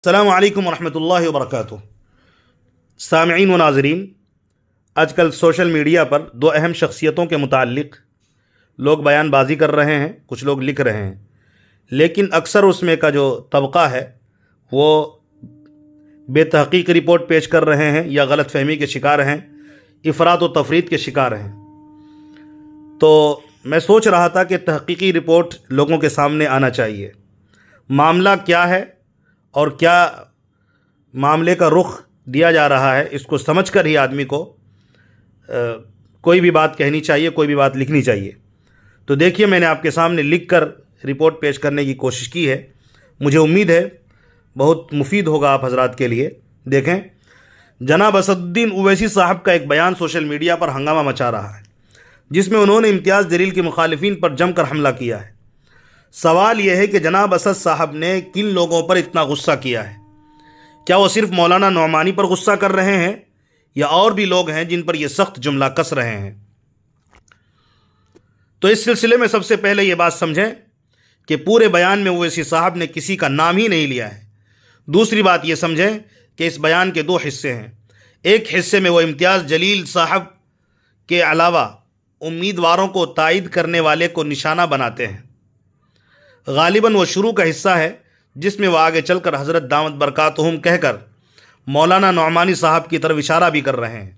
السلام علیکم ورحمۃ اللہ وبرکاتہ۔ سامعین و ناظرین، آج کل سوشل میڈیا پر دو اہم شخصیتوں کے متعلق لوگ بیان بازی کر رہے ہیں، کچھ لوگ لکھ رہے ہیں، لیکن اکثر اس میں کا جو طبقہ ہے وہ بے تحقیق رپورٹ پیش کر رہے ہیں یا غلط فہمی کے شکار ہیں، افراط و تفریط کے شکار ہیں۔ تو میں سوچ رہا تھا کہ تحقیقی رپورٹ لوگوں کے سامنے آنا چاہیے، معاملہ کیا ہے اور کیا معاملے کا رخ دیا جا رہا ہے، اس کو سمجھ کر ہی آدمی کو کوئی بھی بات کہنی چاہیے، کوئی بھی بات لکھنی چاہیے۔ تو دیکھیے، میں نے آپ کے سامنے لکھ کر رپورٹ پیش کرنے کی کوشش کی ہے، مجھے امید ہے بہت مفید ہوگا آپ حضرات کے لیے۔ دیکھیں، جناب اسدالدین اویسی صاحب کا ایک بیان سوشل میڈیا پر ہنگامہ مچا رہا ہے، جس میں انہوں نے امتیاز جلیل کے مخالفین پر جم کر حملہ کیا ہے۔ سوال یہ ہے کہ جناب اسد صاحب نے کن لوگوں پر اتنا غصہ کیا ہے؟ کیا وہ صرف مولانا نعمانی پر غصہ کر رہے ہیں یا اور بھی لوگ ہیں جن پر یہ سخت جملہ کس رہے ہیں؟ تو اس سلسلے میں سب سے پہلے یہ بات سمجھیں کہ پورے بیان میں اویسی صاحب نے کسی کا نام ہی نہیں لیا ہے۔ دوسری بات یہ سمجھیں کہ اس بیان کے دو حصے ہیں۔ ایک حصے میں وہ امتیاز جلیل صاحب کے علاوہ امیدواروں کو تائید کرنے والے کو نشانہ بناتے ہیں۔ غالباً وہ شروع کا حصہ ہے جس میں وہ آگے چل کر حضرت دامت برکاتہم کہہ کر مولانا نعمانی صاحب کی طرف اشارہ بھی کر رہے ہیں۔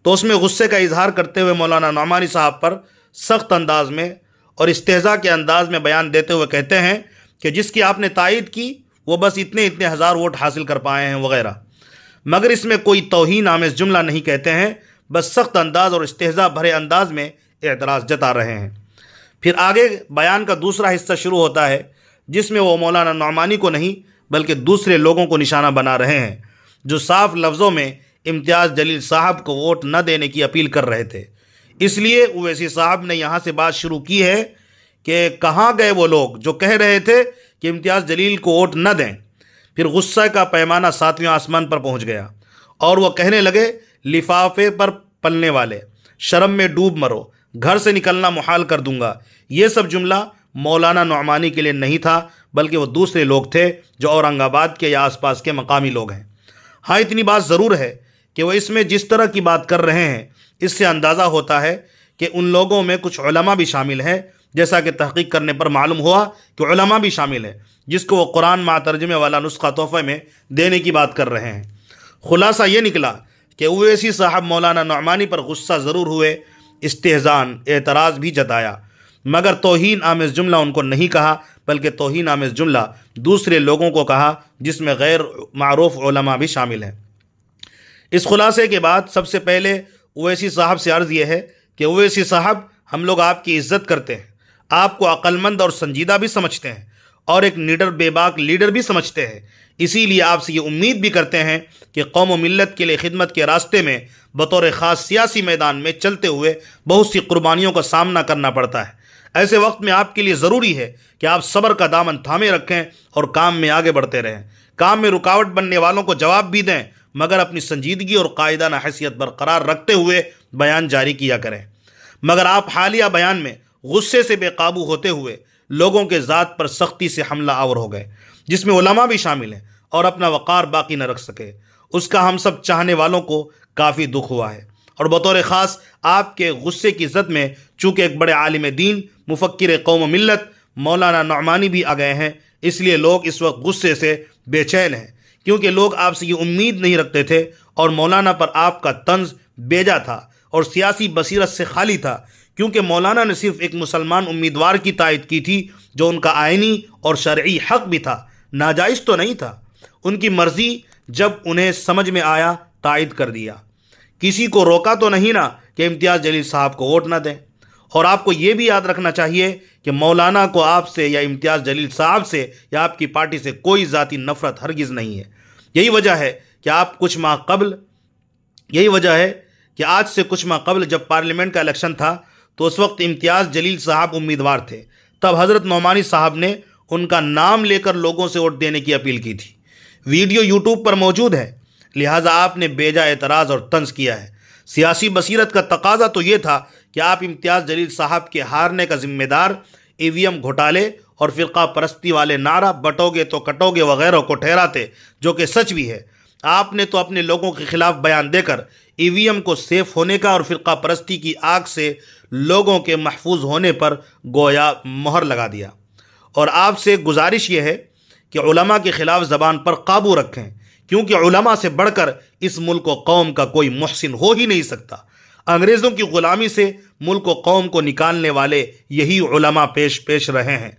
تو اس میں غصے کا اظہار کرتے ہوئے مولانا نعمانی صاحب پر سخت انداز میں اور استہزاء کے انداز میں بیان دیتے ہوئے کہتے ہیں کہ جس کی آپ نے تائید کی وہ بس اتنے ہزار ووٹ حاصل کر پائے ہیں وغیرہ، مگر اس میں کوئی توہین آمیز جملہ نہیں کہتے ہیں، بس سخت انداز اور استہزاء بھرے انداز میں اعتراض جتا رہے ہیں۔ پھر آگے بیان کا دوسرا حصہ شروع ہوتا ہے جس میں وہ مولانا نعمانی کو نہیں بلکہ دوسرے لوگوں کو نشانہ بنا رہے ہیں جو صاف لفظوں میں امتیاز جلیل صاحب کو ووٹ نہ دینے کی اپیل کر رہے تھے۔ اس لیے اویسی صاحب نے یہاں سے بات شروع کی ہے کہ کہاں گئے وہ لوگ جو کہہ رہے تھے کہ امتیاز جلیل کو ووٹ نہ دیں؟ پھر غصہ کا پیمانہ 7ویں آسمان پر پہنچ گیا اور وہ کہنے لگے، لفافے پر پلنے والے، شرم میں ڈوب مرو، گھر سے نکلنا محال کر دوں گا۔ یہ سب جملہ مولانا نعمانی کے لیے نہیں تھا بلکہ وہ دوسرے لوگ تھے جو اورنگ آباد کے یا آس پاس کے مقامی لوگ ہیں۔ ہاں، اتنی بات ضرور ہے کہ وہ اس میں جس طرح کی بات کر رہے ہیں اس سے اندازہ ہوتا ہے کہ ان لوگوں میں کچھ علماء بھی شامل ہیں، جیسا کہ تحقیق کرنے پر معلوم ہوا کہ علماء بھی شامل ہیں جس کو وہ قرآن مع ترجمے والا نسخہ تحفے میں دینے کی بات کر رہے ہیں۔ خلاصہ یہ نکلا کہ اویسی صاحب مولانا نعمانی پر غصہ ضرور ہوئے، استہزان، اعتراض بھی جتایا، مگر توہین آمیز جملہ ان کو نہیں کہا بلکہ توہین آمیز جملہ دوسرے لوگوں کو کہا جس میں غیر معروف علماء بھی شامل ہیں۔ اس خلاصے کے بعد سب سے پہلے اویسی صاحب سے عرض یہ ہے کہ اویسی صاحب، ہم لوگ آپ کی عزت کرتے ہیں، آپ کو عقل مند اور سنجیدہ بھی سمجھتے ہیں اور ایک نڈر بے باک لیڈر بھی سمجھتے ہیں، اسی لیے آپ سے یہ امید بھی کرتے ہیں کہ قوم و ملت کے لیے خدمت کے راستے میں بطور خاص سیاسی میدان میں چلتے ہوئے بہت سی قربانیوں کا سامنا کرنا پڑتا ہے۔ ایسے وقت میں آپ کے لیے ضروری ہے کہ آپ صبر کا دامن تھامے رکھیں اور کام میں آگے بڑھتے رہیں، کام میں رکاوٹ بننے والوں کو جواب بھی دیں، مگر اپنی سنجیدگی اور قائدانہ حیثیت برقرار رکھتے ہوئے بیان جاری کیا کریں۔ مگر آپ حالیہ بیان میں غصے سے بے قابو ہوتے ہوئے لوگوں کے ذات پر سختی سے حملہ آور ہو گئے، جس میں علماء بھی شامل ہیں، اور اپنا وقار باقی نہ رکھ سکے۔ اس کا ہم سب چاہنے والوں کو کافی دکھ ہوا ہے، اور بطور خاص آپ کے غصے کی زد میں چونکہ ایک بڑے عالم دین، مفکر قوم و ملت مولانا نعمانی بھی آ گئے ہیں، اس لیے لوگ اس وقت غصے سے بے چین ہیں، کیونکہ لوگ آپ سے یہ امید نہیں رکھتے تھے اور مولانا پر آپ کا طنز بیجا تھا اور سیاسی بصیرت سے خالی تھا، کیونکہ مولانا نے صرف ایک مسلمان امیدوار کی تائید کی تھی جو ان کا آئینی اور شرعی حق بھی تھا، ناجائز تو نہیں تھا۔ ان کی مرضی، جب انہیں سمجھ میں آیا تائید کر دیا، کسی کو روکا تو نہیں نا کہ امتیاز جلیل صاحب کو ووٹ نہ دیں۔ اور آپ کو یہ بھی یاد رکھنا چاہیے کہ مولانا کو آپ سے یا امتیاز جلیل صاحب سے یا آپ کی پارٹی سے کوئی ذاتی نفرت ہرگز نہیں ہے۔ یہی وجہ ہے کہ آج سے کچھ ماہ قبل جب پارلیمنٹ کا الیکشن تھا تو اس وقت امتیاز جلیل صاحب امیدوار تھے، تب حضرت نعمانی صاحب نے ان کا نام لے کر لوگوں سے ووٹ دینے کی اپیل کی تھی۔ ویڈیو یوٹیوب پر موجود ہے، لہٰذا آپ نے بیجا اعتراض اور طنز کیا ہے۔ سیاسی بصیرت کا تقاضا تو یہ تھا کہ آپ امتیاز جلیل صاحب کے ہارنے کا ذمہ دار ای وی ایم گھوٹالے اور فرقہ پرستی والے نعرہ بٹوگے تو کٹوگے وغیرہ کو ٹھہراتے، جو کہ سچ بھی ہے۔ آپ نے تو اپنے لوگوں کے خلاف بیان دے کر ای وی ایم کو سیف ہونے کا اور فرقہ پرستی کی آگ سے لوگوں کے محفوظ ہونے پر گویا مہر لگا دیا۔ اور آپ سے گزارش یہ ہے کہ علماء کے خلاف زبان پر قابو رکھیں، کیونکہ علماء سے بڑھ کر اس ملک و قوم کا کوئی محسن ہو ہی نہیں سکتا۔ انگریزوں کی غلامی سے ملک و قوم کو نکالنے والے یہی علماء پیش رہے ہیں۔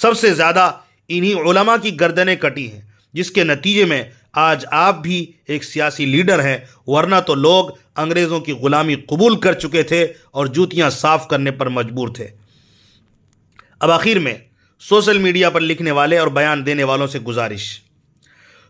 سب سے زیادہ انہی علماء کی گردنیں کٹی ہیں، جس کے نتیجے میں آج آپ بھی ایک سیاسی لیڈر ہیں، ورنہ تو لوگ انگریزوں کی غلامی قبول کر چکے تھے اور جوتیاں صاف کرنے پر مجبور تھے۔ اب آخر میں سوشل میڈیا پر لکھنے والے اور بیان دینے والوں سے گزارش۔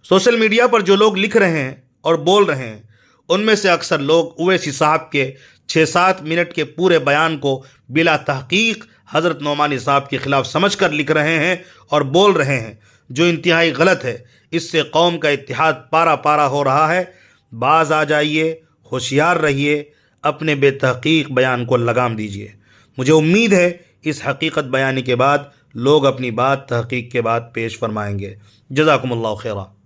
سوشل میڈیا پر جو لوگ لکھ رہے ہیں اور بول رہے ہیں، ان میں سے اکثر لوگ اویسی صاحب کے 6-7 منٹ کے پورے بیان کو بلا تحقیق حضرت نعمانی صاحب کے خلاف سمجھ کر لکھ رہے ہیں اور بول رہے ہیں، جو انتہائی غلط ہے۔ اس سے قوم کا اتحاد پارا پارا ہو رہا ہے۔ باز آ جائیے، ہوشیار رہیے، اپنے بے تحقیق بیان کو لگام دیجیے۔ مجھے امید ہے اس حقیقت بیانی کے بعد لوگ اپنی بات تحقیق کے بعد پیش فرمائیں گے۔ جزاکم اللہ خیرہ۔